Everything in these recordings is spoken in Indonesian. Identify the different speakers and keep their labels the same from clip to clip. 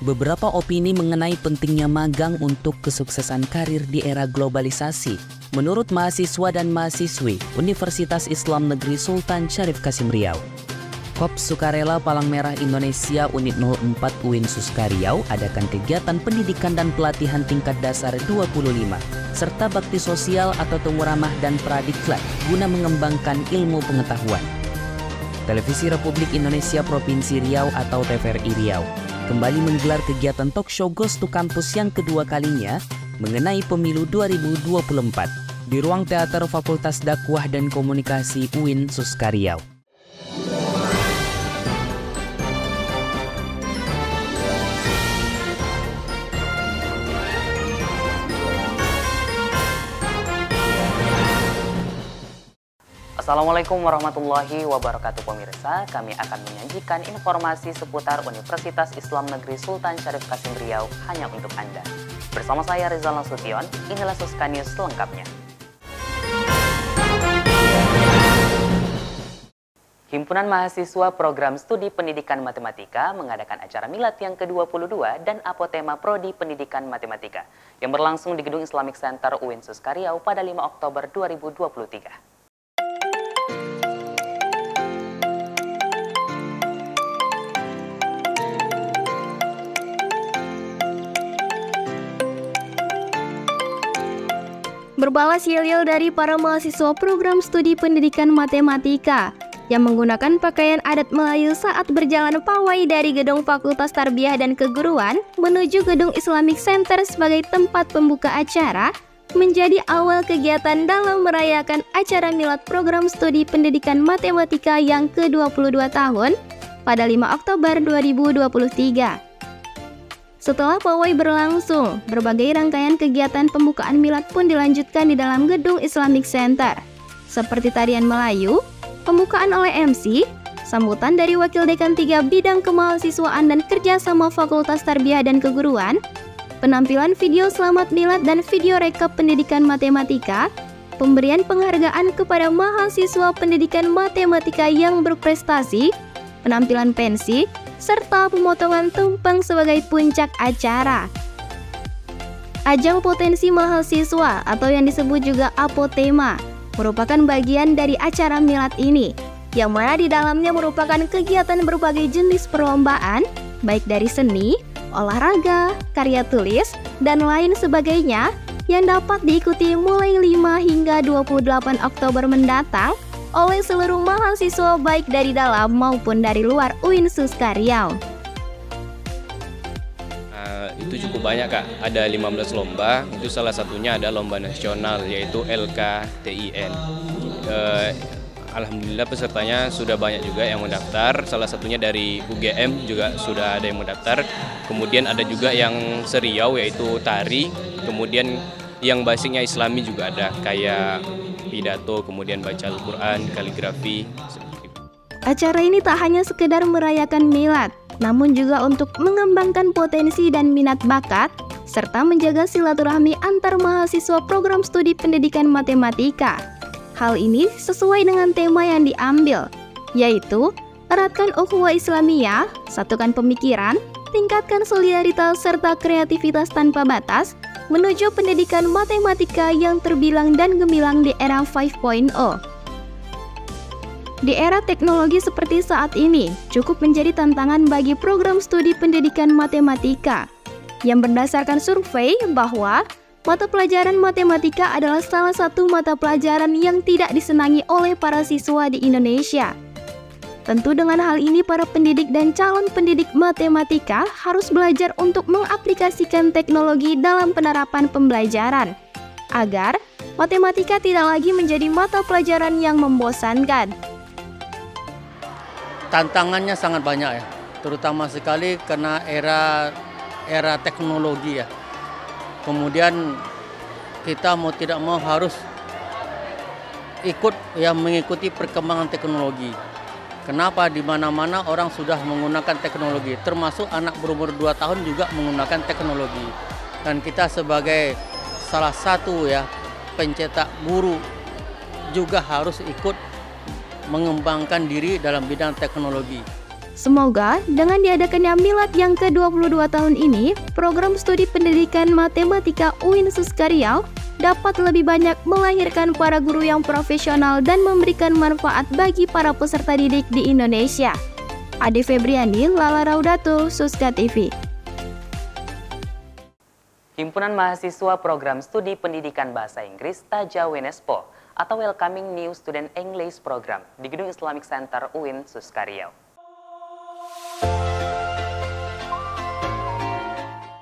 Speaker 1: Beberapa opini mengenai pentingnya magang untuk kesuksesan karir di era globalisasi. Menurut mahasiswa dan mahasiswi Universitas Islam Negeri Sultan Syarif Kasim Riau. Kops Sukarela Palang Merah Indonesia Unit 04 UIN Suska Riau adakan kegiatan pendidikan dan pelatihan tingkat dasar 25 serta bakti sosial atau temu ramah dan pradiklat guna mengembangkan ilmu pengetahuan. Televisi Republik Indonesia Provinsi Riau atau TVRI Riau kembali menggelar kegiatan talk show Ghost to Campus yang kedua kalinya mengenai pemilu 2024 di ruang teater Fakultas Dakwah dan Komunikasi UIN Suska Riau.
Speaker 2: Assalamualaikum warahmatullahi wabarakatuh pemirsa. Kami akan menyajikan informasi seputar Universitas Islam Negeri Sultan Syarif Kasim Riau hanya untuk Anda. Bersama saya Rizal Nasution, inilah Suska News selengkapnya. Himpunan Mahasiswa Program Studi Pendidikan Matematika mengadakan acara milad yang ke-22 dan apotema Prodi Pendidikan Matematika yang berlangsung di Gedung Islamic Center UIN Suska Riau pada 5 Oktober 2023.
Speaker 3: Berbalas yel-yel dari para mahasiswa program studi pendidikan matematika yang menggunakan pakaian adat Melayu saat berjalan pawai dari gedung Fakultas Tarbiyah dan Keguruan menuju gedung Islamic Center sebagai tempat pembuka acara menjadi awal kegiatan dalam merayakan acara milad program studi pendidikan matematika yang ke-22 tahun pada 5 Oktober 2023. Setelah pawai berlangsung, berbagai rangkaian kegiatan pembukaan milad pun dilanjutkan di dalam gedung Islamic Center, seperti tarian Melayu, pembukaan oleh MC, sambutan dari Wakil Dekan 3 Bidang Kemahasiswaan dan Kerjasama Fakultas Tarbiyah dan Keguruan, penampilan video selamat milad dan video rekap pendidikan matematika, pemberian penghargaan kepada mahasiswa pendidikan matematika yang berprestasi, penampilan pensi, serta pemotongan tumpeng sebagai puncak acara. Ajang potensi mahasiswa atau yang disebut juga apotema merupakan bagian dari acara milad ini, yang mana di dalamnya merupakan kegiatan berbagai jenis perlombaan, baik dari seni, olahraga, karya tulis, dan lain sebagainya yang dapat diikuti mulai 5 hingga 28 Oktober mendatang oleh seluruh mahasiswa baik dari dalam maupun dari luar UIN Suska Riau.
Speaker 4: Itu cukup banyak Kak, ada 15 lomba, itu salah satunya ada lomba nasional yaitu LKTIN. Alhamdulillah pesertanya sudah banyak juga yang mendaftar, salah satunya dari UGM juga sudah ada yang mendaftar, kemudian ada juga yang seriau yaitu tari, kemudian yang basicnya Islami juga ada, kayak pidato, kemudian baca Al-Quran, kaligrafi.
Speaker 3: Acara ini tak hanya sekedar merayakan milad, namun juga untuk mengembangkan potensi dan minat bakat, serta menjaga silaturahmi antar mahasiswa program studi pendidikan matematika. Hal ini sesuai dengan tema yang diambil, yaitu eratkan ukhuwah Islamiyah, satukan pemikiran, tingkatkan solidaritas serta kreativitas tanpa batas, menuju pendidikan matematika yang terbilang dan gemilang di era 5.0. Di era teknologi seperti saat ini, cukup menjadi tantangan bagi program studi pendidikan matematika, yang berdasarkan survei bahwa mata pelajaran matematika adalah salah satu mata pelajaran yang tidak disenangi oleh para siswa di Indonesia. Tentu dengan hal ini para pendidik dan calon pendidik matematika harus belajar untuk mengaplikasikan teknologi dalam penerapan pembelajaran, agar matematika tidak lagi menjadi mata pelajaran yang membosankan.
Speaker 5: Tantangannya sangat banyak ya, terutama sekali karena era teknologi ya. Kemudian kita mau tidak mau harus mengikuti perkembangan teknologi. Kenapa di mana-mana orang sudah menggunakan teknologi, termasuk anak berumur 2 tahun juga menggunakan teknologi. Dan kita sebagai salah satu ya pencetak guru juga harus ikut mengembangkan diri dalam bidang teknologi.
Speaker 3: Semoga dengan diadakannya Milad yang ke-22 tahun ini, program studi pendidikan matematika UIN Suskariau dapat lebih banyak melahirkan para guru yang profesional dan memberikan manfaat bagi para peserta didik di Indonesia. Ade Febriani, Lala Raudato, Suska TV.
Speaker 2: Himpunan Mahasiswa Program Studi Pendidikan Bahasa Inggris Taja Wenespo atau Welcoming New Student English Program di Gedung Islamic Center UIN Suskariau.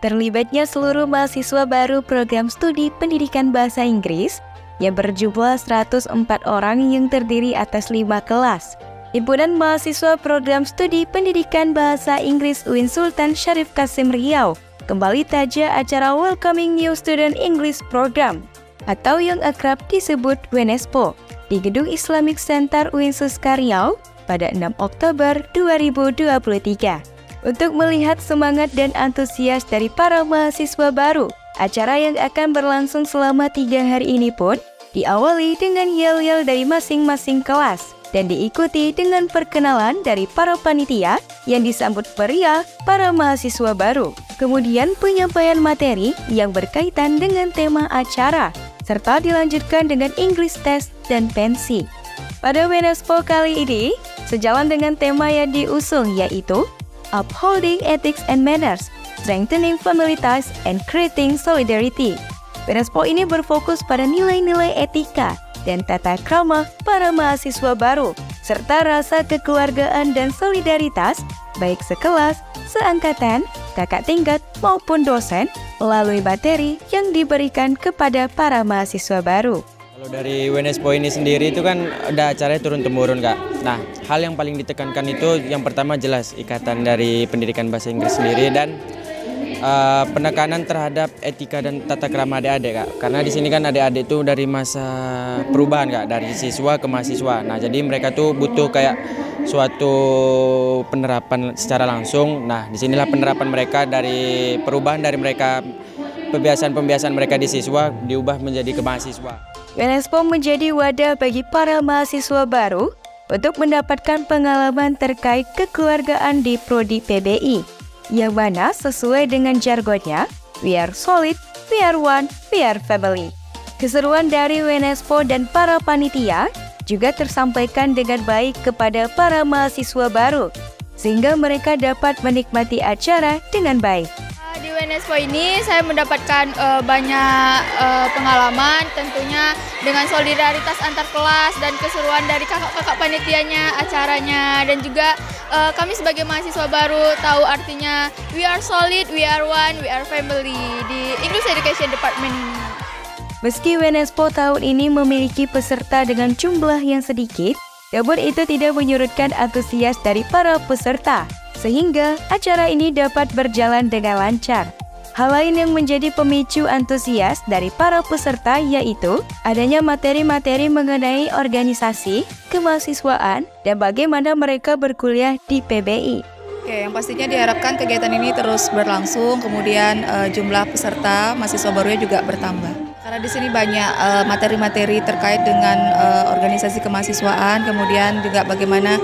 Speaker 6: Terlibatnya seluruh mahasiswa baru program studi pendidikan bahasa Inggris yang berjumlah 104 orang yang terdiri atas 5 kelas. Himpunan Mahasiswa Program Studi Pendidikan Bahasa Inggris UIN Sultan Syarif Kasim Riau kembali taja acara Welcoming New Student English Program atau yang akrab disebut Wenespo di Gedung Islamic Center UIN Suskariau pada 6 Oktober 2023. Untuk melihat semangat dan antusias dari para mahasiswa baru, acara yang akan berlangsung selama 3 hari ini pun diawali dengan yel-yel dari masing-masing kelas dan diikuti dengan perkenalan dari para panitia yang disambut meriah para mahasiswa baru. Kemudian penyampaian materi yang berkaitan dengan tema acara, serta dilanjutkan dengan English Test dan pensi. Pada Wenespo kali ini, sejalan dengan tema yang diusung yaitu Upholding Ethics and Manners, Strengthening Family Ties, and Creating Solidarity. Wenespo ini berfokus pada nilai-nilai etika dan tata krama para mahasiswa baru, serta rasa kekeluargaan dan solidaritas baik sekelas, seangkatan, kakak tingkat, maupun dosen melalui materi yang diberikan kepada para mahasiswa baru.
Speaker 7: Kalau dari Wenespo ini sendiri itu kan ada acaranya turun-temurun, Kak. Nah, hal yang paling ditekankan itu yang pertama jelas ikatan dari pendidikan bahasa Inggris sendiri dan penekanan terhadap etika dan tata krama adik-adik, Kak. Karena di sini kan adik-adik itu dari masa perubahan, Kak, dari siswa ke mahasiswa. Nah, jadi mereka tuh butuh kayak suatu penerapan secara langsung. Nah, disinilah penerapan mereka dari perubahan dari mereka pembiasaan-pembiasaan mereka di siswa diubah menjadi ke mahasiswa.
Speaker 6: Wenespo menjadi wadah bagi para mahasiswa baru untuk mendapatkan pengalaman terkait kekeluargaan di Prodi PBI, yang mana sesuai dengan jargonnya, we are solid, we are one, we are family. Keseruan dari Wenespo dan para panitia juga tersampaikan dengan baik kepada para mahasiswa baru, sehingga mereka dapat menikmati acara dengan baik.
Speaker 8: Di Wenespo ini saya mendapatkan banyak pengalaman, tentunya dengan solidaritas antar kelas dan keseruan dari kakak-kakak panitianya, acaranya, dan juga kami sebagai mahasiswa baru tahu artinya we are solid, we are one, we are family di English Education Department ini.
Speaker 6: Meski Wenespo tahun ini memiliki peserta dengan jumlah yang sedikit, namun itu tidak menyurutkan antusias dari para peserta, sehingga acara ini dapat berjalan dengan lancar. Hal lain yang menjadi pemicu antusias dari para peserta yaitu adanya materi-materi mengenai organisasi, kemahasiswaan, dan bagaimana mereka berkuliah di PBI.
Speaker 9: Oke, yang pastinya diharapkan kegiatan ini terus berlangsung, kemudian jumlah peserta mahasiswa barunya juga bertambah. Karena di sini banyak materi-materi terkait dengan organisasi kemahasiswaan, kemudian juga bagaimana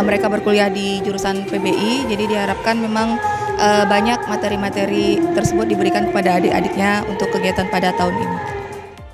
Speaker 9: mereka berkuliah di jurusan PBI. Jadi diharapkan memang banyak materi-materi tersebut diberikan kepada adik-adiknya untuk kegiatan pada tahun ini.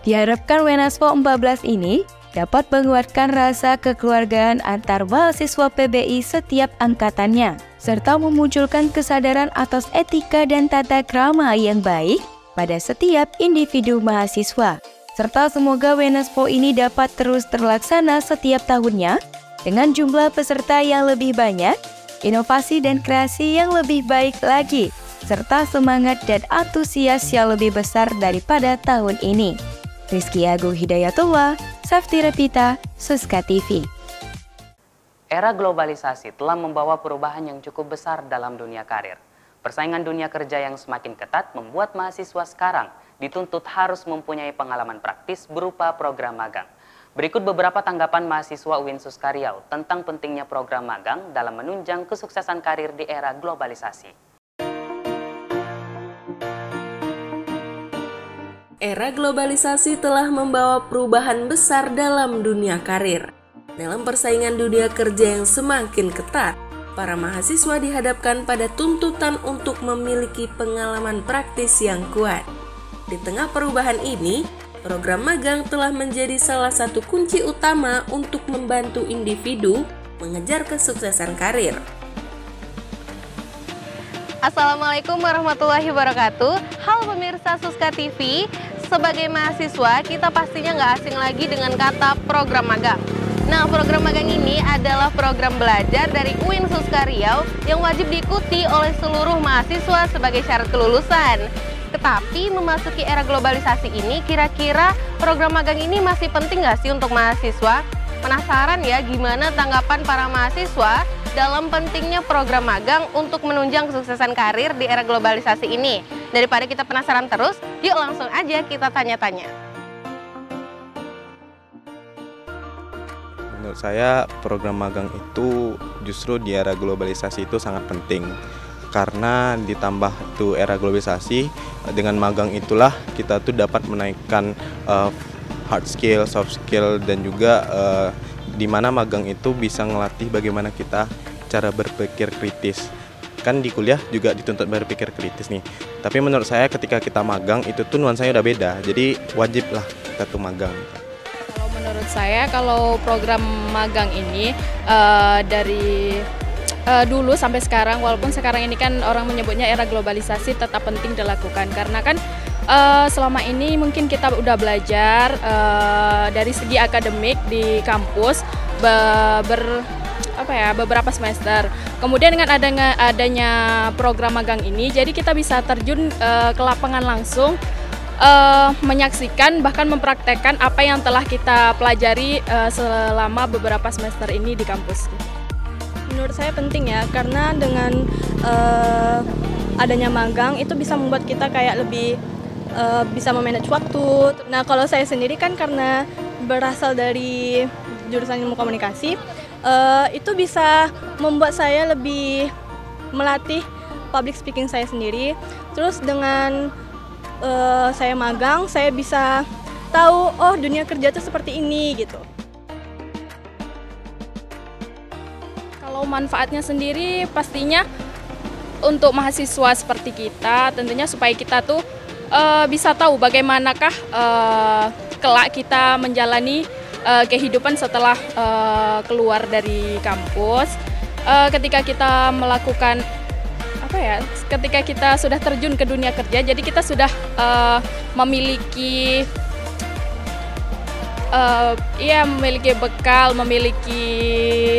Speaker 6: Diharapkan Wenespo 14 ini dapat menguatkan rasa kekeluargaan antar mahasiswa PBI setiap angkatannya, serta memunculkan kesadaran atas etika dan tata krama yang baik pada setiap individu mahasiswa. Serta semoga Wenespo ini dapat terus terlaksana setiap tahunnya dengan jumlah peserta yang lebih banyak, inovasi dan kreasi yang lebih baik lagi, serta semangat dan antusias yang lebih besar daripada tahun ini. Rizky Agung Hidayatullah, Safti Repita, Suska TV.
Speaker 2: Era globalisasi telah membawa perubahan yang cukup besar dalam dunia karir. Persaingan dunia kerja yang semakin ketat membuat mahasiswa sekarang dituntut harus mempunyai pengalaman praktis berupa program magang. Berikut beberapa tanggapan mahasiswa UIN Suskariau tentang pentingnya program magang dalam menunjang kesuksesan karir di era globalisasi.
Speaker 10: Era globalisasi telah membawa perubahan besar dalam dunia karir. Dalam persaingan dunia kerja yang semakin ketat, para mahasiswa dihadapkan pada tuntutan untuk memiliki pengalaman praktis yang kuat. Di tengah perubahan ini, program magang telah menjadi salah satu kunci utama untuk membantu individu mengejar kesuksesan karir.
Speaker 11: Assalamualaikum warahmatullahi wabarakatuh. Halo pemirsa Suska TV, sebagai mahasiswa kita pastinya nggak asing lagi dengan kata program magang. Nah, program magang ini adalah program belajar dari UIN Suska Riau yang wajib diikuti oleh seluruh mahasiswa sebagai syarat kelulusan. Tetapi memasuki era globalisasi ini, kira-kira program magang ini masih penting nggak sih untuk mahasiswa? Penasaran ya gimana tanggapan para mahasiswa dalam pentingnya program magang untuk menunjang kesuksesan karir di era globalisasi ini? Daripada kita penasaran terus, yuk langsung aja kita tanya-tanya.
Speaker 12: Menurut saya program magang itu justru di era globalisasi itu sangat penting, karena ditambah itu era globalisasi, dengan magang itulah kita tuh dapat menaikkan hard skill, soft skill, dan juga di mana magang itu bisa ngelatih bagaimana kita cara berpikir kritis. Kan di kuliah juga dituntut berpikir kritis nih, tapi menurut saya ketika kita magang itu tuh nuansanya udah beda, jadi wajib lah kita tuh magang.
Speaker 13: Menurut saya kalau program magang ini dari dulu sampai sekarang, walaupun sekarang ini kan orang menyebutnya era globalisasi, tetap penting dilakukan karena kan selama ini mungkin kita udah belajar dari segi akademik di kampus beberapa semester. Kemudian dengan adanya program magang ini, jadi kita bisa terjun ke lapangan langsung, menyaksikan bahkan mempraktekkan apa yang telah kita pelajari selama beberapa semester ini di kampus.
Speaker 14: Menurut saya penting ya, karena dengan adanya magang itu bisa membuat kita kayak lebih bisa memanage waktu. Nah, kalau saya sendiri kan karena berasal dari jurusan ilmu komunikasi, itu bisa membuat saya lebih melatih public speaking saya sendiri. Terus dengan saya magang, saya bisa tahu, oh dunia kerja itu seperti ini gitu.
Speaker 13: Kalau manfaatnya sendiri pastinya untuk mahasiswa seperti kita, tentunya supaya kita tuh bisa tahu bagaimanakah kelak kita menjalani kehidupan setelah keluar dari kampus. Ketika kita melakukan ketika kita sudah terjun ke dunia kerja, jadi kita sudah memiliki bekal, memiliki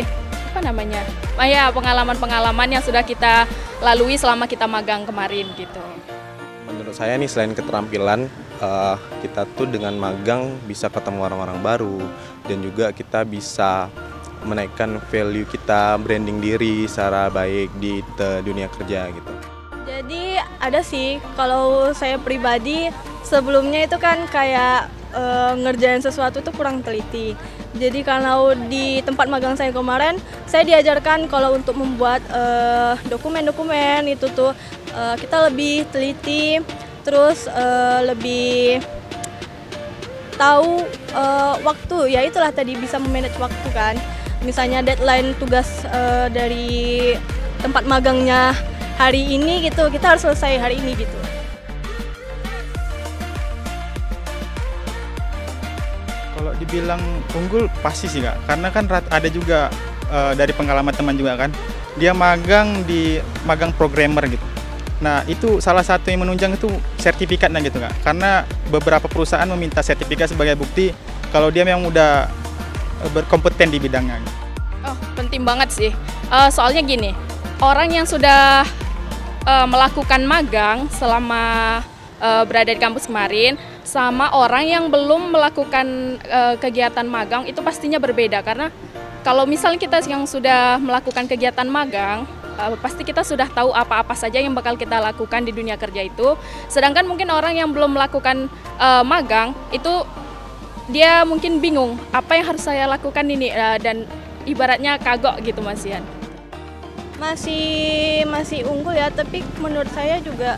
Speaker 13: pengalaman-pengalaman yang sudah kita lalui selama kita magang kemarin gitu.
Speaker 12: Menurut saya nih, selain keterampilan, kita tuh dengan magang bisa ketemu orang-orang baru, dan juga kita bisa menaikkan value kita, branding diri secara baik di dunia kerja gitu.
Speaker 14: Jadi ada sih, kalau saya pribadi sebelumnya itu kan kayak ngerjain sesuatu tuh kurang teliti. Jadi kalau di tempat magang saya kemarin, saya diajarkan kalau untuk membuat dokumen-dokumen itu tuh kita lebih teliti, terus lebih tahu waktu, ya itulah tadi bisa memanage waktu kan. Misalnya deadline tugas dari tempat magangnya hari ini gitu, kita harus selesai hari ini gitu.
Speaker 15: Kalau dibilang unggul pasti sih Kak, karena kan ada juga dari pengalaman teman juga kan, dia magang di magang programmer gitu. Nah itu salah satu yang menunjang itu sertifikatnya gitu Kak, karena beberapa perusahaan meminta sertifikat sebagai bukti kalau dia memang udah berkompeten di bidangnya.
Speaker 13: Oh, penting banget sih. Soalnya gini, orang yang sudah melakukan magang selama berada di kampus kemarin sama orang yang belum melakukan kegiatan magang itu pastinya berbeda, karena kalau misalnya kita yang sudah melakukan kegiatan magang, pasti kita sudah tahu apa-apa saja yang bakal kita lakukan di dunia kerja itu. Sedangkan mungkin orang yang belum melakukan magang itu dia mungkin bingung apa yang harus saya lakukan ini, dan ibaratnya kagok gitu Mas Ian.
Speaker 14: Masih unggul ya, tapi menurut saya juga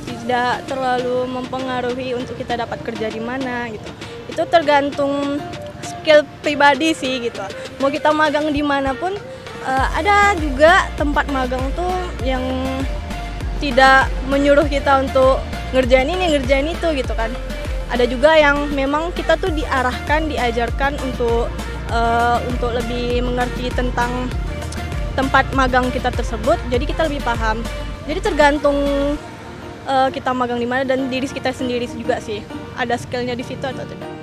Speaker 14: tidak terlalu mempengaruhi untuk kita dapat kerja di mana gitu. Itu tergantung skill pribadi sih gitu. Mau kita magang dimanapun, Ada juga tempat magang tuh yang tidak menyuruh kita untuk ngerjain ini, ngerjain itu gitu kan. Ada juga yang memang kita tuh diarahkan, diajarkan untuk lebih mengerti tentang tempat magang kita tersebut, jadi kita lebih paham. Jadi tergantung kita magang di mana dan diri kita sendiri juga sih, ada skillnya di situ atau tidak.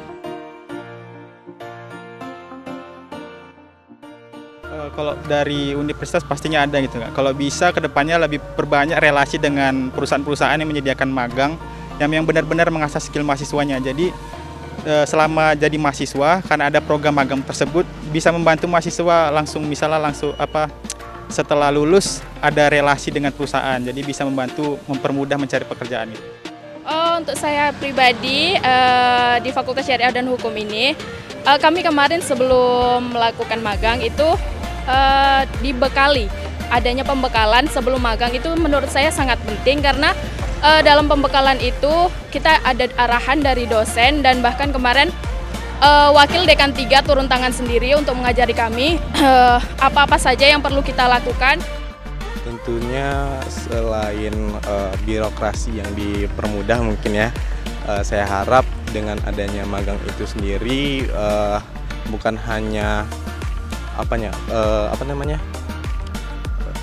Speaker 15: Kalau dari universitas pastinya ada gitu kan. Kalau bisa kedepannya lebih perbanyak relasi dengan perusahaan-perusahaan yang menyediakan magang yang benar-benar mengasah skill mahasiswanya. Jadi selama jadi mahasiswa, karena ada program magang tersebut bisa membantu mahasiswa langsung setelah lulus ada relasi dengan perusahaan. Jadi bisa membantu mempermudah mencari pekerjaan gitu.
Speaker 13: Untuk saya pribadi di Fakultas Syariah dan Hukum ini, kami kemarin sebelum melakukan magang itu dibekali. Adanya pembekalan sebelum magang itu menurut saya sangat penting karena dalam pembekalan itu kita ada arahan dari dosen dan bahkan kemarin Wakil Dekan 3 turun tangan sendiri untuk mengajari kami apa-apa saja yang perlu kita lakukan.
Speaker 12: Tentunya selain birokrasi yang dipermudah mungkin ya, saya harap dengan adanya magang itu sendiri bukan hanya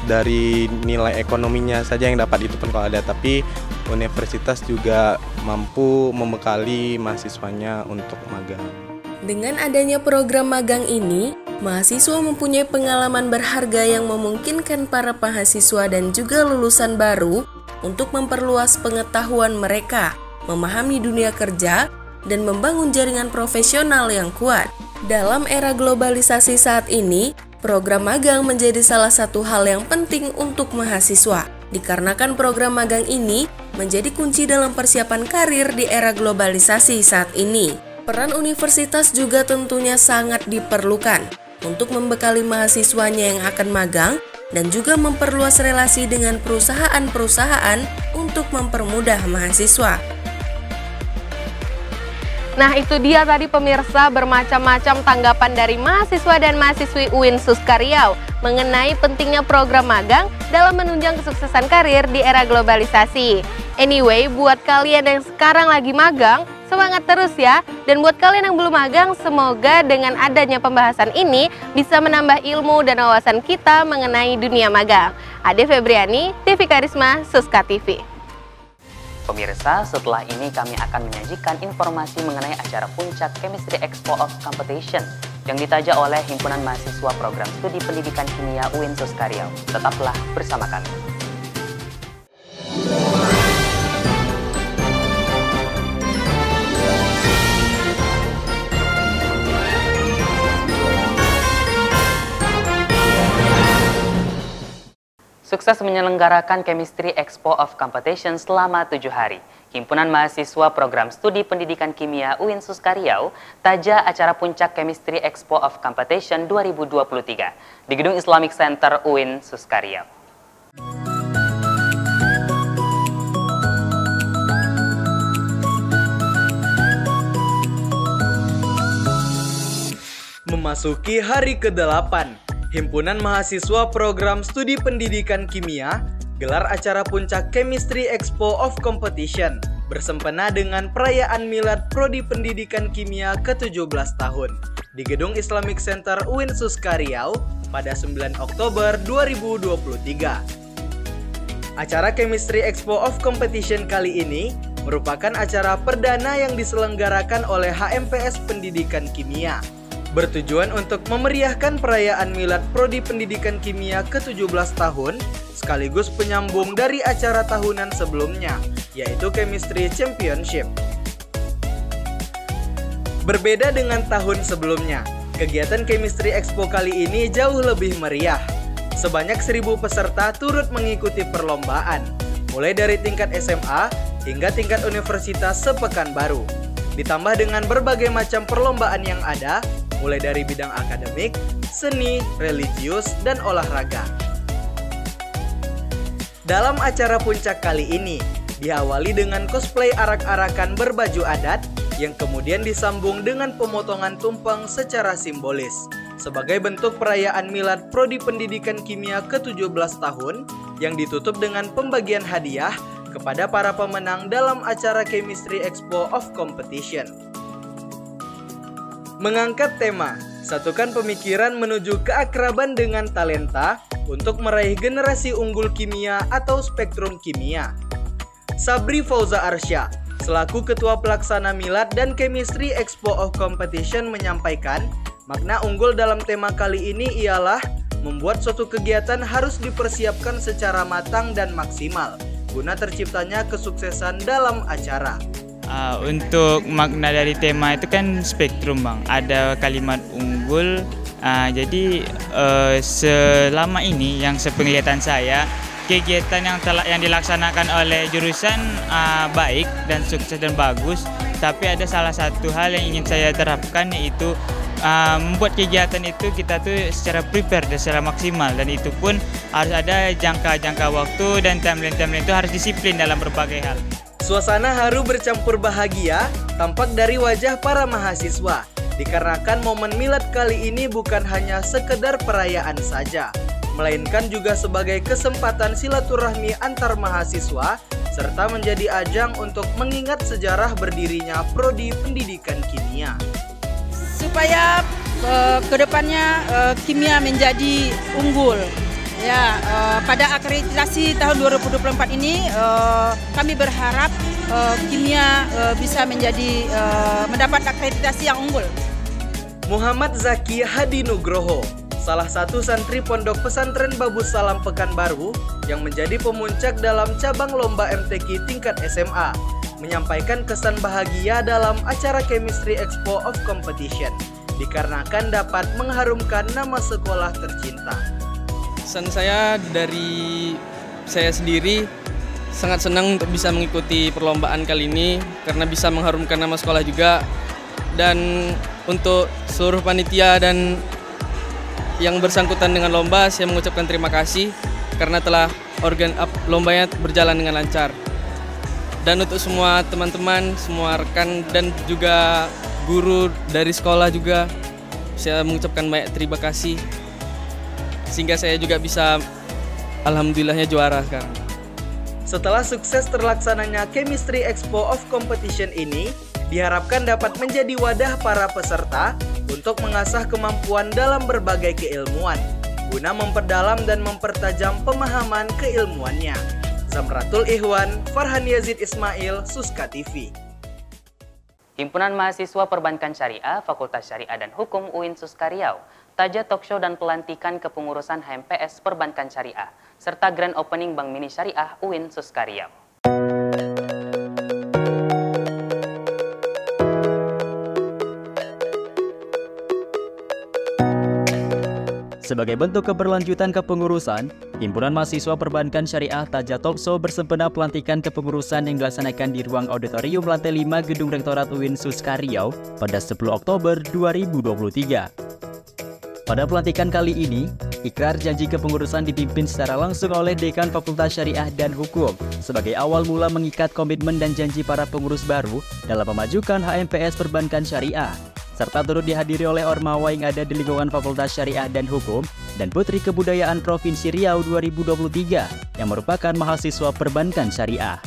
Speaker 12: dari nilai ekonominya saja yang dapat itu pun kalau ada, tapi universitas juga mampu membekali mahasiswanya untuk magang.
Speaker 10: Dengan adanya program magang ini, mahasiswa mempunyai pengalaman berharga yang memungkinkan para mahasiswa dan juga lulusan baru untuk memperluas pengetahuan mereka, memahami dunia kerja, dan membangun jaringan profesional yang kuat. Dalam era globalisasi saat ini, program magang menjadi salah satu hal yang penting untuk mahasiswa, dikarenakan program magang ini menjadi kunci dalam persiapan karir di era globalisasi saat ini. Peran universitas juga tentunya sangat diperlukan untuk membekali mahasiswanya yang akan magang dan juga memperluas relasi dengan perusahaan-perusahaan untuk mempermudah mahasiswa.
Speaker 11: Nah, itu dia tadi pemirsa, bermacam-macam tanggapan dari mahasiswa dan mahasiswi UIN Suska Riau mengenai pentingnya program magang dalam menunjang kesuksesan karir di era globalisasi. Anyway, buat kalian yang sekarang lagi magang, semangat terus ya. Dan buat kalian yang belum magang, semoga dengan adanya pembahasan ini bisa menambah ilmu dan wawasan kita mengenai dunia magang. Ade Febriani, TV Karisma, Suska TV.
Speaker 2: Pemirsa, setelah ini kami akan menyajikan informasi mengenai acara Puncak Chemistry Expo of Competition yang ditaja oleh Himpunan Mahasiswa Program Studi Pendidikan Kimia UIN Suska Riau. Tetaplah bersama kami. Sukses menyelenggarakan Chemistry Expo of Competition selama 7 hari. Himpunan Mahasiswa Program Studi Pendidikan Kimia UIN Suska Riau taja acara Puncak Chemistry Expo of Competition 2023 di Gedung Islamic Center UIN Suska Riau.
Speaker 16: Memasuki hari ke-8, Himpunan Mahasiswa Program Studi Pendidikan Kimia gelar acara Puncak Chemistry Expo of Competition bersempena dengan perayaan Milad Prodi Pendidikan Kimia ke-17 tahun di Gedung Islamic Center UIN Suska Riau pada 9 Oktober 2023. Acara Chemistry Expo of Competition kali ini merupakan acara perdana yang diselenggarakan oleh HMPS Pendidikan Kimia, bertujuan untuk memeriahkan perayaan Milad Prodi Pendidikan Kimia ke-17 tahun sekaligus penyambung dari acara tahunan sebelumnya, yaitu Chemistry Championship. Berbeda dengan tahun sebelumnya, kegiatan Chemistry Expo kali ini jauh lebih meriah. Sebanyak 1.000 peserta turut mengikuti perlombaan, mulai dari tingkat SMA hingga tingkat universitas sepekanbaru. Ditambah dengan berbagai macam perlombaan yang ada, mulai dari bidang akademik, seni, religius, dan olahraga. Dalam acara puncak kali ini, diawali dengan cosplay arak-arakan berbaju adat, yang kemudian disambung dengan pemotongan tumpeng secara simbolis. sebagai bentuk perayaan milad Prodi Pendidikan Kimia ke-17 tahun yang ditutup dengan pembagian hadiah kepada para pemenang dalam acara Chemistry Expo of Competition. Mengangkat tema, satukan pemikiran menuju keakraban dengan talenta untuk meraih generasi unggul kimia atau spektrum kimia. Sabri Fauza Arsya, selaku Ketua Pelaksana Milad dan Chemistry Expo of Competition menyampaikan, makna unggul dalam tema kali ini ialah membuat suatu kegiatan harus dipersiapkan secara matang dan maksimal, guna terciptanya kesuksesan dalam acara.
Speaker 17: Untuk makna dari tema itu kan spektrum Bang, ada kalimat unggul, jadi selama ini yang sepenglihatan saya, kegiatan yang dilaksanakan oleh jurusan baik dan sukses dan bagus, tapi ada salah satu hal yang ingin saya terapkan, yaitu membuat kegiatan itu kita tuh secara prepare dan secara maksimal, dan itu pun harus ada jangka waktu dan timeline itu harus disiplin dalam berbagai hal.
Speaker 16: Suasana haru bercampur bahagia tampak dari wajah para mahasiswa, dikarenakan momen milad kali ini bukan hanya sekedar perayaan saja, melainkan juga sebagai kesempatan silaturahmi antar mahasiswa serta menjadi ajang untuk mengingat sejarah berdirinya Prodi Pendidikan Kimia.
Speaker 18: Supaya kedepannya kimia menjadi unggul. Ya, pada akreditasi tahun 2024 ini kami berharap kimia bisa menjadi mendapat akreditasi yang unggul.
Speaker 16: Muhammad Zaki Hadi Nugroho, salah satu santri Pondok Pesantren Babus Salam Pekanbaru yang menjadi pemuncak dalam cabang lomba MTQ tingkat SMA, menyampaikan kesan bahagia dalam acara Chemistry Expo of Competition, dikarenakan dapat mengharumkan nama sekolah tercinta.
Speaker 19: Pesan saya dari saya sendiri, sangat senang untuk bisa mengikuti perlombaan kali ini karena bisa mengharumkan nama sekolah juga, dan untuk seluruh panitia dan yang bersangkutan dengan lomba, saya mengucapkan terima kasih karena telah lombanya berjalan dengan lancar. Dan untuk semua teman-teman, semua rekan dan juga guru dari sekolah juga, saya mengucapkan banyak terima kasih sehingga saya juga bisa alhamdulillahnya juara sekarang.
Speaker 16: Setelah sukses terlaksananya Chemistry Expo of Competition ini, diharapkan dapat menjadi wadah para peserta untuk mengasah kemampuan dalam berbagai keilmuan, guna memperdalam dan mempertajam pemahaman keilmuannya. Zamratul Ihwan, Farhan Yazid Ismail, Suska TV.
Speaker 2: Himpunan Mahasiswa Perbankan Syariah, Fakultas Syariah dan Hukum UIN Suska Riau, taja talkshow dan pelantikan kepengurusan HMPS Perbankan Syariah, serta grand opening Bank Mini Syariah UIN Suska Riau.
Speaker 20: Sebagai bentuk keberlanjutan kepengurusan, Himpunan Mahasiswa Perbankan Syariah Taja Talkshow bersempena pelantikan kepengurusan yang dilaksanakan di ruang auditorium lantai 5 Gedung Rektorat UIN Suska Riau pada 10 Oktober 2023. Pada pelantikan kali ini, ikrar janji kepengurusan dipimpin secara langsung oleh Dekan Fakultas Syariah dan Hukum sebagai awal mula mengikat komitmen dan janji para pengurus baru dalam memajukan HMPS Perbankan Syariah, serta turut dihadiri oleh Ormawa yang ada di lingkungan Fakultas Syariah dan Hukum dan Putri Kebudayaan Provinsi Riau 2023 yang merupakan mahasiswa Perbankan Syariah.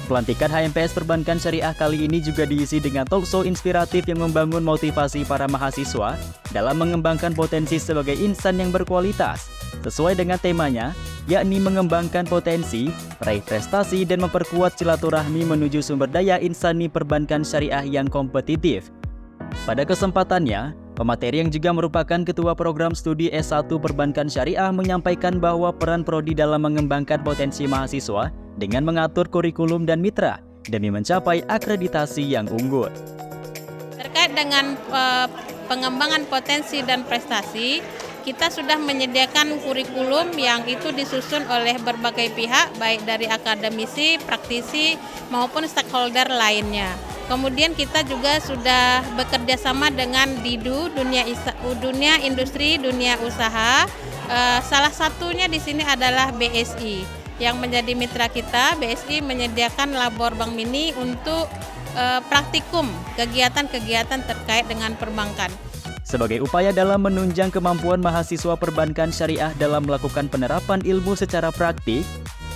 Speaker 20: Pelantikan HMPS Perbankan Syariah kali ini juga diisi dengan talkshow inspiratif yang membangun motivasi para mahasiswa dalam mengembangkan potensi sebagai insan yang berkualitas, sesuai dengan temanya, yakni mengembangkan potensi, meraih prestasi dan memperkuat silaturahmi menuju sumber daya insani perbankan syariah yang kompetitif. Pada kesempatannya, pemateri yang juga merupakan Ketua Program Studi S1 Perbankan Syariah menyampaikan bahwa peran Prodi dalam mengembangkan potensi mahasiswa dengan mengatur kurikulum dan mitra demi mencapai akreditasi yang unggul.
Speaker 21: Terkait dengan pengembangan potensi dan prestasi, kita sudah menyediakan kurikulum yang itu disusun oleh berbagai pihak, baik dari akademisi, praktisi, maupun stakeholder lainnya. Kemudian kita juga sudah bekerja sama dengan DIDU, dunia industri, dunia usaha. Salah satunya di sini adalah BSI yang menjadi mitra kita. BSI menyediakan labor Bank Mini untuk praktikum kegiatan-kegiatan terkait dengan perbankan.
Speaker 20: sebagai upaya dalam menunjang kemampuan mahasiswa perbankan syariah dalam melakukan penerapan ilmu secara praktik.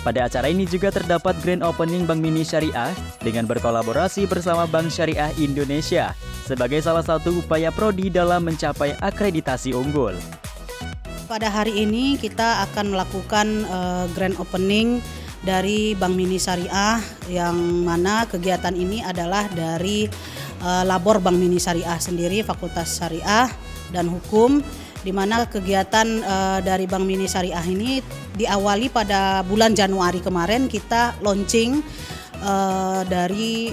Speaker 20: Pada acara ini juga terdapat grand opening Bank Mini Syariah dengan berkolaborasi bersama Bank Syariah Indonesia sebagai salah satu upaya prodi dalam mencapai akreditasi unggul.
Speaker 1: Pada hari ini kita akan melakukan grand opening dari Bank Mini Syariah, yang mana kegiatan ini adalah dari labor Bank Mini Syariah sendiri, Fakultas Syariah dan Hukum, di mana kegiatan dari Bank Mini Syariah ini diawali pada bulan Januari kemarin. Kita launching dari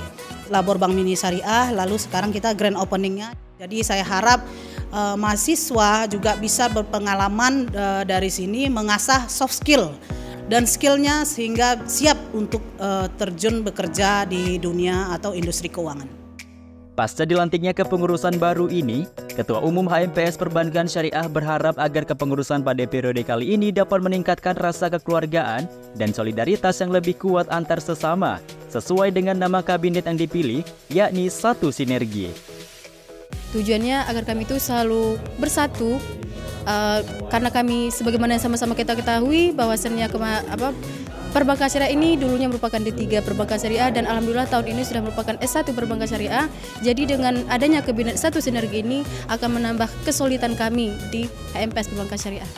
Speaker 1: labor Bank Mini Syariah, lalu sekarang kita grand openingnya. Jadi saya harap mahasiswa juga bisa berpengalaman dari sini, mengasah soft skill dan skillnya sehingga siap untuk terjun bekerja di dunia atau industri keuangan.
Speaker 20: Pasca dilantiknya kepengurusan baru ini, Ketua Umum HMPS Perbankan Syariah berharap agar kepengurusan pada periode kali ini dapat meningkatkan rasa kekeluargaan dan solidaritas yang lebih kuat antar sesama, sesuai dengan nama kabinet yang dipilih, yakni Satu Sinergi.
Speaker 22: Tujuannya agar kami itu selalu bersatu, karena kami sebagaimana yang sama-sama kita ketahui bahwasannya Perbankan Syariah ini dulunya merupakan D3 Perbankan Syariah, dan alhamdulillah tahun ini sudah merupakan S1 Perbankan Syariah. Jadi dengan adanya kabinet Satu Sinergi ini akan menambah kesulitan kami di HMPS Perbankan Syariah.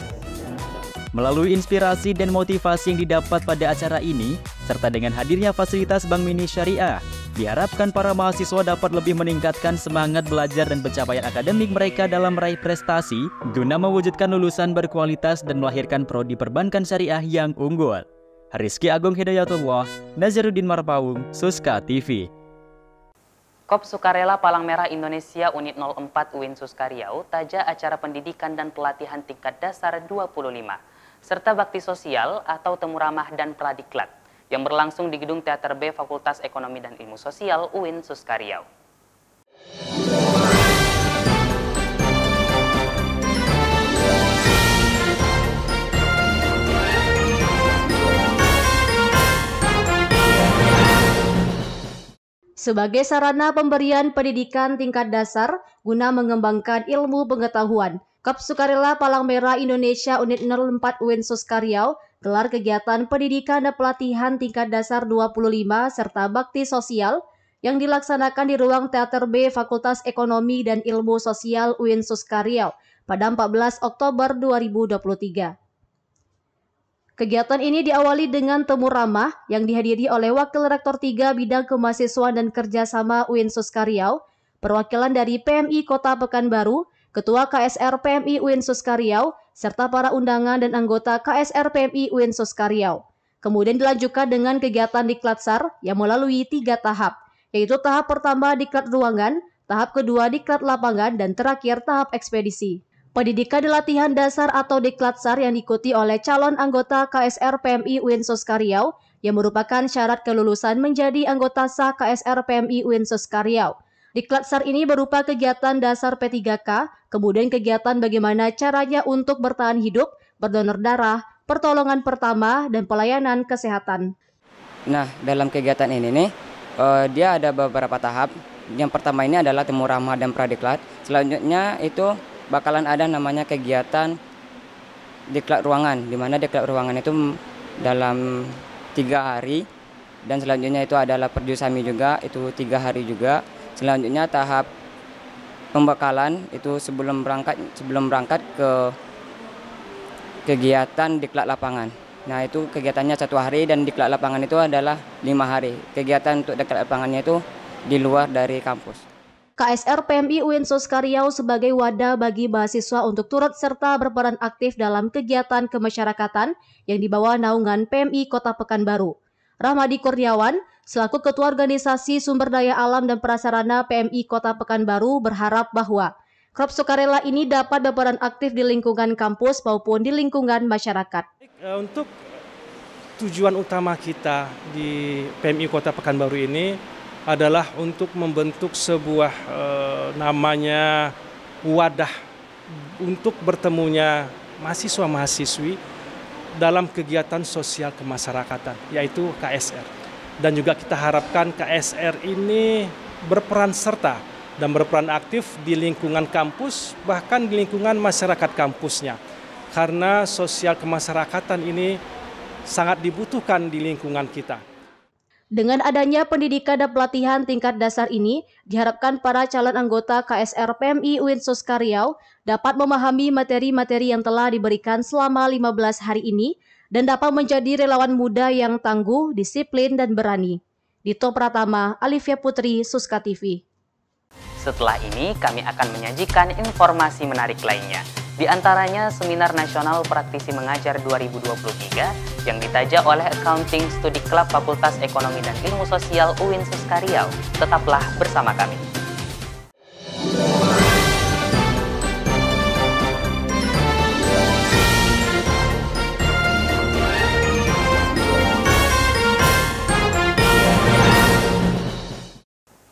Speaker 20: Melalui inspirasi dan motivasi yang didapat pada acara ini, serta dengan hadirnya fasilitas Bank Mini Syariah, diharapkan para mahasiswa dapat lebih meningkatkan semangat belajar dan pencapaian akademik mereka dalam meraih prestasi, guna mewujudkan lulusan berkualitas dan melahirkan prodi perbankan syariah yang unggul. Rizky Agung Hidayatullah, Nazaruddin Marpaung, Suska TV.
Speaker 2: Kop Sukarela Palang Merah Indonesia Unit 04 UIN Suska Riau taja acara pendidikan dan pelatihan tingkat dasar 25, serta bakti sosial atau temu ramah dan pradiklat yang berlangsung di Gedung Teater B Fakultas Ekonomi dan Ilmu Sosial UIN Suska Riau.
Speaker 23: Sebagai sarana pemberian pendidikan tingkat dasar guna mengembangkan ilmu pengetahuan, Kop Sukarela Palang Merah Indonesia Unit 04 UIN Suska Riau gelar kegiatan pendidikan dan pelatihan tingkat dasar 25 serta bakti sosial yang dilaksanakan di ruang Teater B Fakultas Ekonomi dan Ilmu Sosial UIN Suska Riau pada 14 Oktober 2023. Kegiatan ini diawali dengan temu ramah yang dihadiri oleh Wakil Rektor 3 Bidang Kemahasiswaan dan Kerjasama UIN Suska Riau, perwakilan dari PMI Kota Pekanbaru, Ketua KSR PMI UIN Suska Riau, serta para undangan dan anggota KSR PMI UIN Suska Riau. Kemudian dilanjutkan dengan kegiatan Diklatsar yang melalui 3 tahap, yaitu tahap pertama Diklat Ruangan, tahap kedua Diklat Lapangan, dan terakhir tahap ekspedisi. Pendidikan dan latihan dasar atau Diklatsar yang diikuti oleh calon anggota KSR PMI UIN Suska Riau yang merupakan syarat kelulusan menjadi anggota sah KSR PMI UIN Suska Riau. Diklatsar ini berupa kegiatan dasar P3K, kemudian kegiatan bagaimana caranya untuk bertahan hidup, berdonor darah, pertolongan pertama, dan pelayanan kesehatan.
Speaker 24: Nah, dalam kegiatan ini nih, dia ada beberapa tahap. Yang pertama ini adalah temu ramah dan pradiklat. Selanjutnya itu bakalan ada namanya kegiatan Diklat Ruangan, di mana Diklat Ruangan itu dalam 3 hari, dan selanjutnya itu adalah perjusami juga, itu 3 hari juga. Selanjutnya tahap pembekalan itu sebelum berangkat ke kegiatan Diklat Lapangan. Nah, itu kegiatannya 1 hari, dan Diklat Lapangan itu adalah 5 hari. Kegiatan untuk Diklat Lapangannya itu di luar dari kampus.
Speaker 23: KSR PMI UIN Suska Riau sebagai wadah bagi mahasiswa untuk turut serta berperan aktif dalam kegiatan kemasyarakatan yang dibawa naungan PMI Kota Pekanbaru. Rahmadi Kurniawan, selaku Ketua Organisasi Sumber Daya Alam dan Prasarana PMI Kota Pekanbaru, berharap bahwa Kop Sukarela ini dapat berperan aktif di lingkungan kampus maupun di lingkungan masyarakat.
Speaker 25: Untuk tujuan utama kita di PMI Kota Pekanbaru ini adalah untuk membentuk sebuah namanya wadah untuk bertemunya mahasiswa-mahasiswi dalam kegiatan sosial kemasyarakatan, yaitu KSR. Dan juga kita harapkan KSR ini berperan serta dan berperan aktif di lingkungan kampus, bahkan di lingkungan masyarakat kampusnya. Karena sosial kemasyarakatan ini sangat dibutuhkan di lingkungan kita.
Speaker 23: Dengan adanya pendidikan dan pelatihan tingkat dasar ini, diharapkan para calon anggota KSR PMI UIN Suskaryau dapat memahami materi-materi yang telah diberikan selama 15 hari ini dan dapat menjadi relawan muda yang tangguh, disiplin, dan berani. Dito Pratama, Alivia Putri, Suska TV.
Speaker 2: Setelah ini kami akan menyajikan informasi menarik lainnya. Di antaranya Seminar Nasional Praktisi Mengajar 2023 yang ditaja oleh Accounting Study Club Fakultas Ekonomi dan Ilmu Sosial UIN Suskaryau. Tetaplah bersama kami.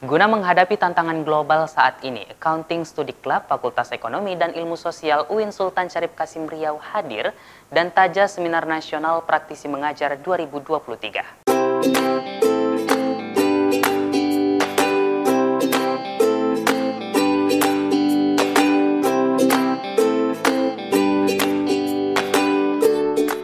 Speaker 2: Guna menghadapi tantangan global saat ini, Accounting Study Club Fakultas Ekonomi dan Ilmu Sosial UIN Sultan Syarif Kasim Riau hadir dan taja Seminar Nasional Praktisi Mengajar 2023.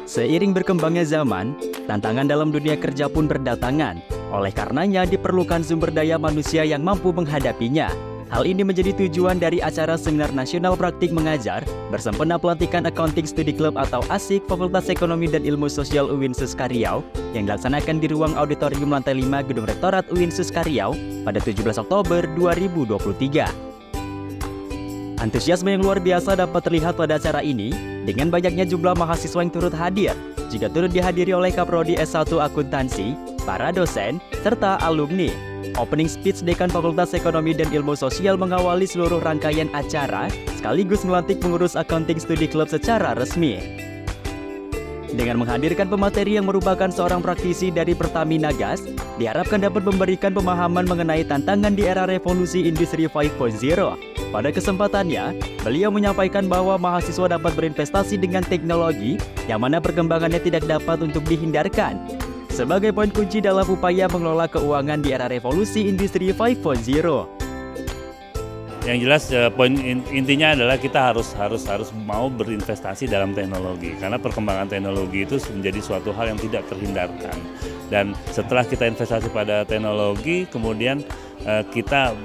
Speaker 20: Seiring berkembangnya zaman, tantangan dalam dunia kerja pun berdatangan. Oleh karenanya diperlukan sumber daya manusia yang mampu menghadapinya. Hal ini menjadi tujuan dari acara Seminar Nasional Praktik Mengajar bersempena pelantikan Accounting Study Club atau ASIK Fakultas Ekonomi dan Ilmu Sosial UIN Suskaryau yang dilaksanakan di ruang auditorium lantai 5 Gedung Rektorat UIN Suskaryau pada 17 Oktober 2023. Antusiasme yang luar biasa dapat terlihat pada acara ini dengan banyaknya jumlah mahasiswa yang turut hadir, juga turut dihadiri oleh Kaprodi S1 Akuntansi, para dosen, serta alumni. Opening speech Dekan Fakultas Ekonomi dan Ilmu Sosial mengawali seluruh rangkaian acara, sekaligus melantik pengurus Accounting Study Club secara resmi. Dengan menghadirkan pemateri yang merupakan seorang praktisi dari Pertamina Gas, diharapkan dapat memberikan pemahaman mengenai tantangan di era revolusi industri 5.0. Pada kesempatannya, beliau menyampaikan bahwa mahasiswa dapat berinvestasi dengan teknologi yang mana perkembangannya tidak dapat untuk dihindarkan. Sebagai poin kunci dalam upaya mengelola keuangan di era revolusi industri 5.0.
Speaker 3: Yang jelas poin intinya adalah kita harus mau berinvestasi dalam teknologi karena perkembangan teknologi itu menjadi suatu hal yang tidak terhindarkan. Dan setelah kita investasi pada teknologi, kemudian kita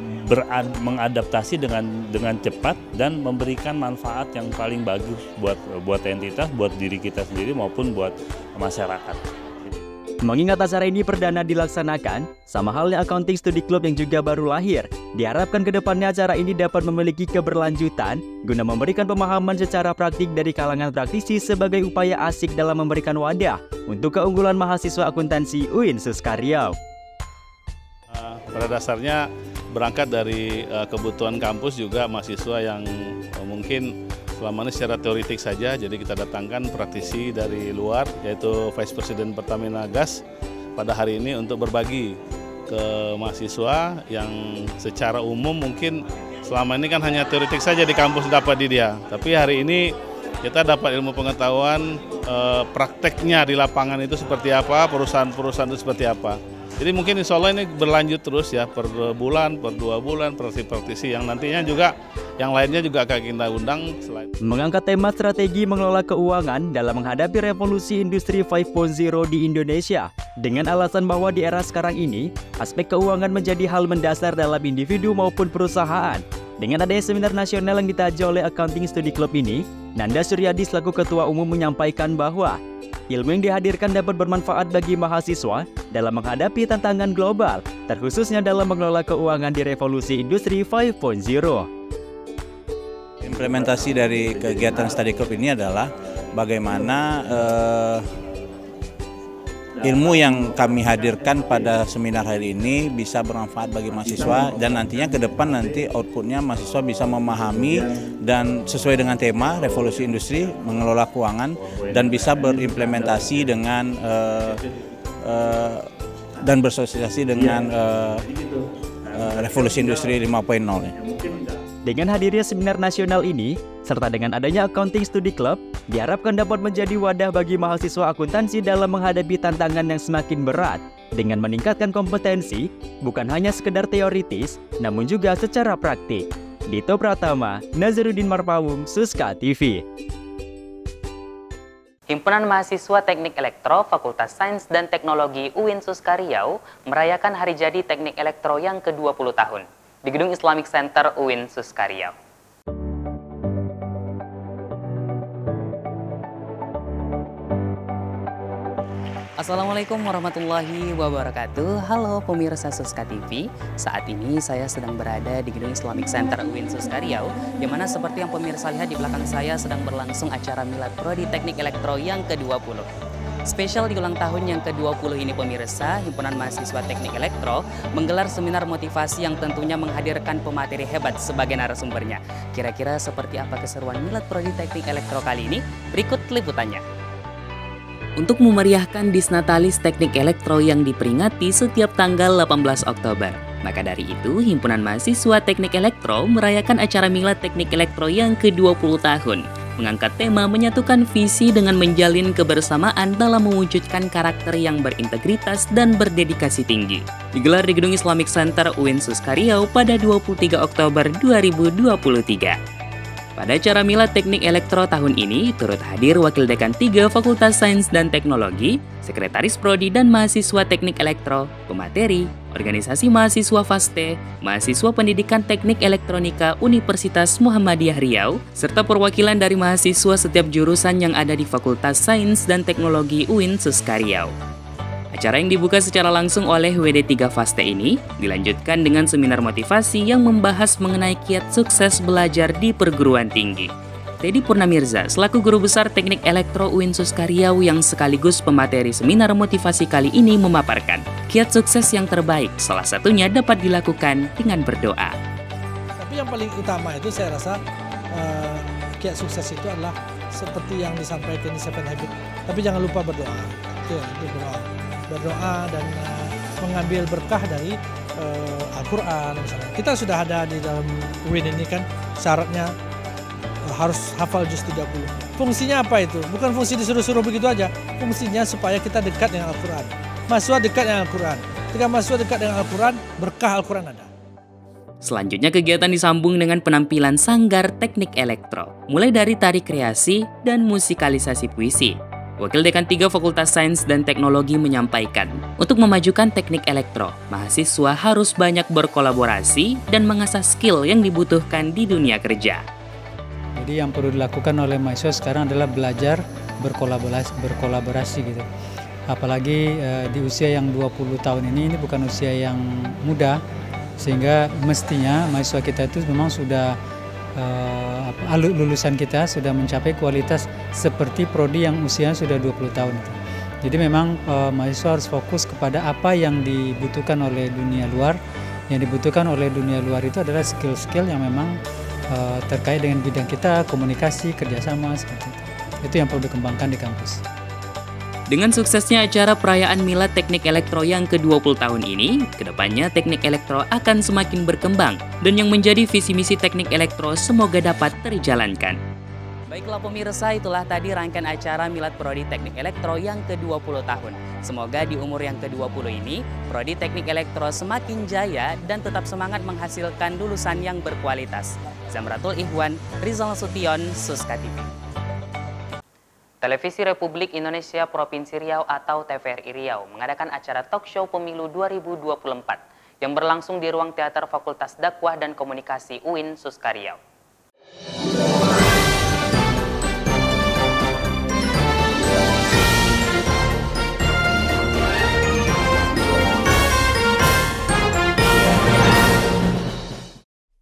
Speaker 3: mengadaptasi dengan cepat dan memberikan manfaat yang paling bagus buat entitas, buat diri kita sendiri maupun buat masyarakat.
Speaker 20: Mengingat acara ini perdana dilaksanakan, sama halnya Accounting Study Club yang juga baru lahir, diharapkan ke depannya acara ini dapat memiliki keberlanjutan guna memberikan pemahaman secara praktik dari kalangan praktisi sebagai upaya ASIK dalam memberikan wadah untuk keunggulan mahasiswa akuntansi UIN Suskaryau.
Speaker 4: Pada dasarnya berangkat dari kebutuhan kampus juga mahasiswa yang mungkin selama ini secara teoritik saja, jadi kita datangkan praktisi dari luar yaitu Vice President Pertamina Gas pada hari ini untuk berbagi ke mahasiswa yang secara umum mungkin selama ini kan hanya teoritik saja di kampus dapat di dia, tapi hari ini kita dapat ilmu pengetahuan prakteknya di lapangan itu seperti apa, perusahaan-perusahaan itu seperti apa. Jadi mungkin insya Allah ini berlanjut terus ya, per bulan, per 2 bulan, praktisi-praktisi yang nantinya juga, yang lainnya juga akan kita undang.
Speaker 20: Mengangkat tema strategi mengelola keuangan dalam menghadapi revolusi industri 5.0 di Indonesia. Dengan alasan bahwa di era sekarang ini, aspek keuangan menjadi hal mendasar dalam individu maupun perusahaan. Dengan adanya seminar nasional yang ditaja oleh Accounting Study Club ini, Nanda Suryadi selaku Ketua Umum menyampaikan bahwa ilmu yang dihadirkan dapat bermanfaat bagi mahasiswa dalam menghadapi tantangan global, terkhususnya dalam mengelola keuangan di revolusi industri 5.0.
Speaker 5: Implementasi dari kegiatan Study Club ini adalah bagaimana ilmu yang kami hadirkan pada seminar hari ini bisa bermanfaat bagi mahasiswa dan nantinya ke depan nanti outputnya mahasiswa bisa memahami dan sesuai dengan tema revolusi industri mengelola keuangan dan bisa berimplementasi dengan dan bersosialisasi dengan revolusi industri 5.0.
Speaker 20: Dengan hadirnya seminar nasional ini, serta dengan adanya Accounting Study Club, diharapkan dapat menjadi wadah bagi mahasiswa akuntansi dalam menghadapi tantangan yang semakin berat. dengan meningkatkan kompetensi bukan hanya sekedar teoritis, namun juga secara praktik. Dito Pratama, Nazarudin Marpawung, Suska TV.
Speaker 2: Himpunan Mahasiswa Teknik Elektro Fakultas Sains dan Teknologi UIN Suska Riau merayakan hari jadi Teknik Elektro yang ke-20 tahun di Gedung Islamic Center UIN Suska Riau. Assalamualaikum warahmatullahi wabarakatuh. Halo pemirsa Suska TV. Saat ini saya sedang berada di Gedung Islamic Center UIN Suska Riau, di mana seperti yang pemirsa lihat di belakang saya sedang berlangsung acara Milad Prodi Teknik Elektro yang ke-20. Spesial di ulang tahun yang ke-20 ini pemirsa, Himpunan Mahasiswa Teknik Elektro menggelar seminar motivasi yang tentunya menghadirkan pemateri hebat sebagai narasumbernya. Kira-kira seperti apa keseruan Milad Prodi Teknik Elektro kali ini? Berikut liputannya. Untuk memeriahkan Disnatalis Teknik Elektro yang diperingati setiap tanggal 18 Oktober. Maka dari itu, Himpunan Mahasiswa Teknik Elektro merayakan acara Milad Teknik Elektro yang ke-20 tahun. Mengangkat tema menyatukan visi dengan menjalin kebersamaan dalam mewujudkan karakter yang berintegritas dan berdedikasi tinggi. Digelar di Gedung Islamic Center UIN Suska Riau pada 23 Oktober 2023. Pada acara Milad Teknik Elektro tahun ini, turut hadir Wakil Dekan 3 Fakultas Sains dan Teknologi, Sekretaris Prodi dan Mahasiswa Teknik Elektro, pemateri, Organisasi Mahasiswa FASTE, Mahasiswa Pendidikan Teknik Elektronika Universitas Muhammadiyah Riau, serta perwakilan dari mahasiswa setiap jurusan yang ada di Fakultas Sains dan Teknologi UIN Suska Riau. Acara yang dibuka secara langsung oleh WD3 FASTE ini dilanjutkan dengan seminar motivasi yang membahas mengenai kiat sukses belajar di perguruan tinggi. Teddy Purnamirza selaku Guru Besar Teknik Elektro UIN Suska Riau yang sekaligus pemateri seminar motivasi kali ini memaparkan kiat sukses yang terbaik salah satunya dapat dilakukan dengan berdoa.
Speaker 6: Tapi yang paling utama itu saya rasa kiat sukses itu adalah seperti yang disampaikan di 7 Habit. Tapi jangan lupa berdoa. Itu berdoa dan mengambil berkah dari Al-Quran misalnya. Kita sudah ada di dalam UIN ini kan syaratnya harus hafal juz 30. Fungsinya apa itu? Bukan fungsi disuruh-suruh begitu aja. Fungsinya supaya kita dekat dengan Al-Quran. Mahasiswa dekat dengan Al-Quran. Ketika mahasiswa dekat dengan Al-Quran, berkah Al-Quran ada.
Speaker 2: Selanjutnya kegiatan disambung dengan penampilan sanggar teknik elektro, mulai dari tari kreasi dan musikalisasi puisi. Wakil Dekan 3 Fakultas Sains dan Teknologi menyampaikan, untuk memajukan teknik elektro, mahasiswa harus banyak berkolaborasi dan mengasah skill yang dibutuhkan di dunia kerja.
Speaker 7: Jadi yang perlu dilakukan oleh mahasiswa sekarang adalah belajar berkolaborasi gitu. Apalagi di usia yang 20 tahun ini bukan usia yang muda, sehingga mestinya mahasiswa kita itu memang sudah lulusan kita sudah mencapai kualitas seperti prodi yang usianya sudah 20 tahun itu. Jadi memang mahasiswa harus fokus kepada apa yang dibutuhkan oleh dunia luar. Yang dibutuhkan oleh dunia luar itu adalah skill-skill yang memang terkait dengan bidang kita, komunikasi, kerjasama, seperti itu. Itu yang perlu dikembangkan di kampus.
Speaker 2: Dengan suksesnya acara perayaan Milad Teknik Elektro yang ke-20 tahun ini, kedepannya teknik elektro akan semakin berkembang dan yang menjadi visi misi teknik elektro semoga dapat terjalankan. Baiklah pemirsa, itulah tadi rangkaian acara Milad Prodi Teknik Elektro yang ke-20 tahun. Semoga di umur yang ke-20 ini, Prodi Teknik Elektro semakin jaya dan tetap semangat menghasilkan lulusan yang berkualitas. Zamratul Ikhwan, Rizal Sution, Suska TV. Televisi Republik Indonesia Provinsi Riau atau TVRI Riau mengadakan acara talk show pemilu 2024 yang berlangsung di ruang teater Fakultas Dakwah dan Komunikasi UIN Suska Riau.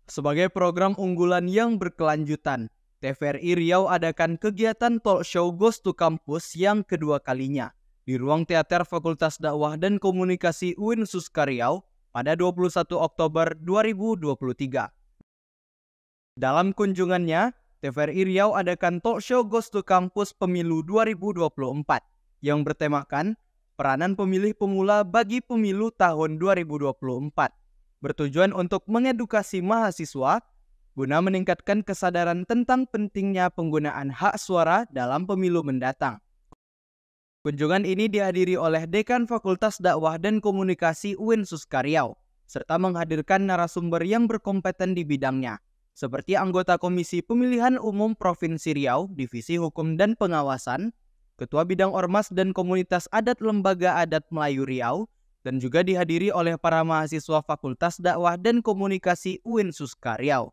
Speaker 8: Sebagai program unggulan yang berkelanjutan, TVRI Riau adakan kegiatan talk show Ghost to Campus yang kedua kalinya di ruang teater Fakultas Dakwah dan Komunikasi UIN Suska Riau pada 21 Oktober 2023. Dalam kunjungannya, TVRI Riau adakan talk show Ghost to Campus Pemilu 2024 yang bertemakan peranan pemilih pemula bagi pemilu tahun 2024, bertujuan untuk mengedukasi mahasiswa guna meningkatkan kesadaran tentang pentingnya penggunaan hak suara dalam pemilu mendatang. Kunjungan ini dihadiri oleh Dekan Fakultas Dakwah dan Komunikasi UIN Suska Riau, serta menghadirkan narasumber yang berkompeten di bidangnya, seperti anggota Komisi Pemilihan Umum Provinsi Riau, Divisi Hukum dan Pengawasan, Ketua Bidang Ormas dan Komunitas Adat Lembaga Adat Melayu Riau, dan juga dihadiri oleh para mahasiswa Fakultas Dakwah dan Komunikasi UIN Suska Riau.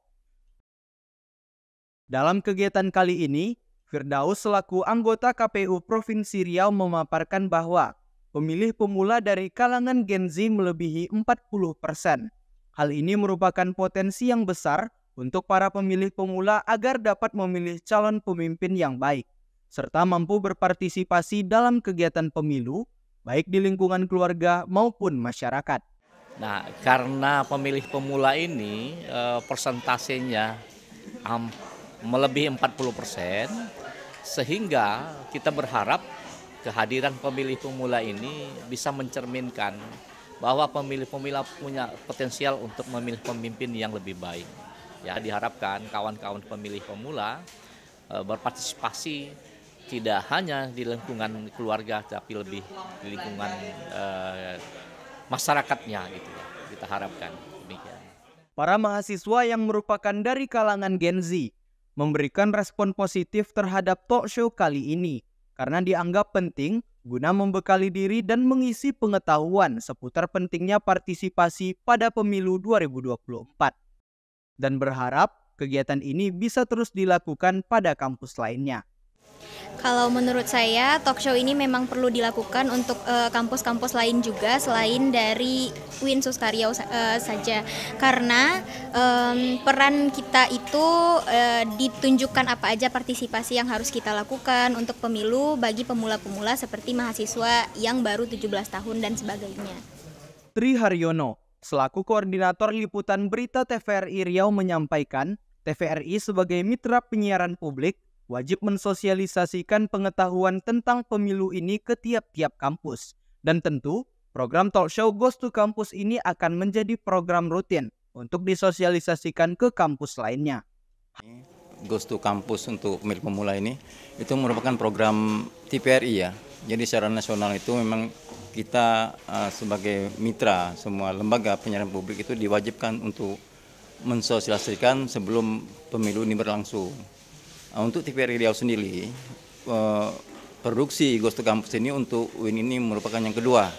Speaker 8: Dalam kegiatan kali ini, Firdaus selaku anggota KPU Provinsi Riau memaparkan bahwa pemilih pemula dari kalangan Gen Z melebihi 40%. Hal ini merupakan potensi yang besar untuk para pemilih pemula agar dapat memilih calon pemimpin yang baik, serta mampu berpartisipasi dalam kegiatan pemilu, baik di lingkungan keluarga maupun masyarakat.
Speaker 9: Nah, karena pemilih pemula ini persentasenya melebihi 40%, sehingga kita berharap kehadiran pemilih pemula ini bisa mencerminkan bahwa pemilih pemula punya potensial untuk memilih pemimpin yang lebih baik. Ya, diharapkan kawan-kawan pemilih pemula berpartisipasi tidak hanya di lingkungan keluarga, tapi lebih di lingkungan masyarakatnya, gitu ya. Kita harapkan demikian.
Speaker 8: Para mahasiswa yang merupakan dari kalangan Gen Z memberikan respon positif terhadap talk show kali ini karena dianggap penting guna membekali diri dan mengisi pengetahuan seputar pentingnya partisipasi pada pemilu 2024. Dan berharap kegiatan ini bisa terus dilakukan pada kampus lainnya.
Speaker 12: Kalau menurut saya, talk show ini memang perlu dilakukan untuk kampus-kampus lain juga selain dari UIN Suska Riau saja. Karena peran kita itu ditunjukkan apa aja partisipasi yang harus kita lakukan untuk pemilu bagi pemula-pemula seperti mahasiswa yang baru 17 tahun dan sebagainya.
Speaker 8: Tri Haryono, selaku koordinator liputan berita TVRI Riau menyampaikan, TVRI sebagai mitra penyiaran publik wajib mensosialisasikan pengetahuan tentang pemilu ini ke tiap-tiap kampus. Dan tentu, program talk show Ghost to Campus ini akan menjadi program rutin untuk disosialisasikan ke kampus lainnya.
Speaker 13: Ghost to Campus untuk pemilih pemula ini, itu merupakan program TVRI ya. Jadi secara nasional itu memang kita sebagai mitra semua lembaga penyiaran publik itu diwajibkan untuk mensosialisasikan sebelum pemilu ini berlangsung. Untuk TVRI Riau sendiri, produksi Ghost to Campus ini untuk UIN ini merupakan yang kedua.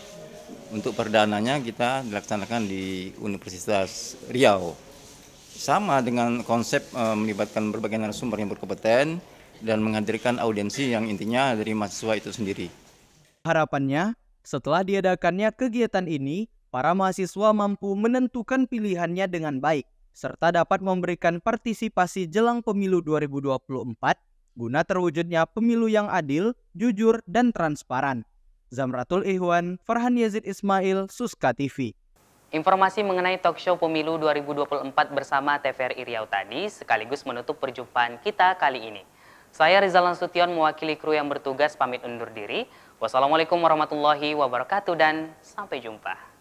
Speaker 13: Untuk perdananya kita dilaksanakan di Universitas Riau. Sama dengan konsep melibatkan berbagai narasumber yang berkompeten dan menghadirkan audiensi yang intinya dari mahasiswa itu sendiri.
Speaker 8: Harapannya, setelah diadakannya kegiatan ini, para mahasiswa mampu menentukan pilihannya dengan baik, serta dapat memberikan partisipasi jelang pemilu 2024 guna terwujudnya pemilu yang adil, jujur, dan transparan. Zamratul Ihwan, Farhan Yazid Ismail, Suska TV.
Speaker 2: Informasi mengenai talk show pemilu 2024 bersama TVRI Riau tadi sekaligus menutup perjumpaan kita kali ini. Saya Rizal Nasution mewakili kru yang bertugas pamit undur diri. Wassalamualaikum warahmatullahi wabarakatuh dan sampai jumpa.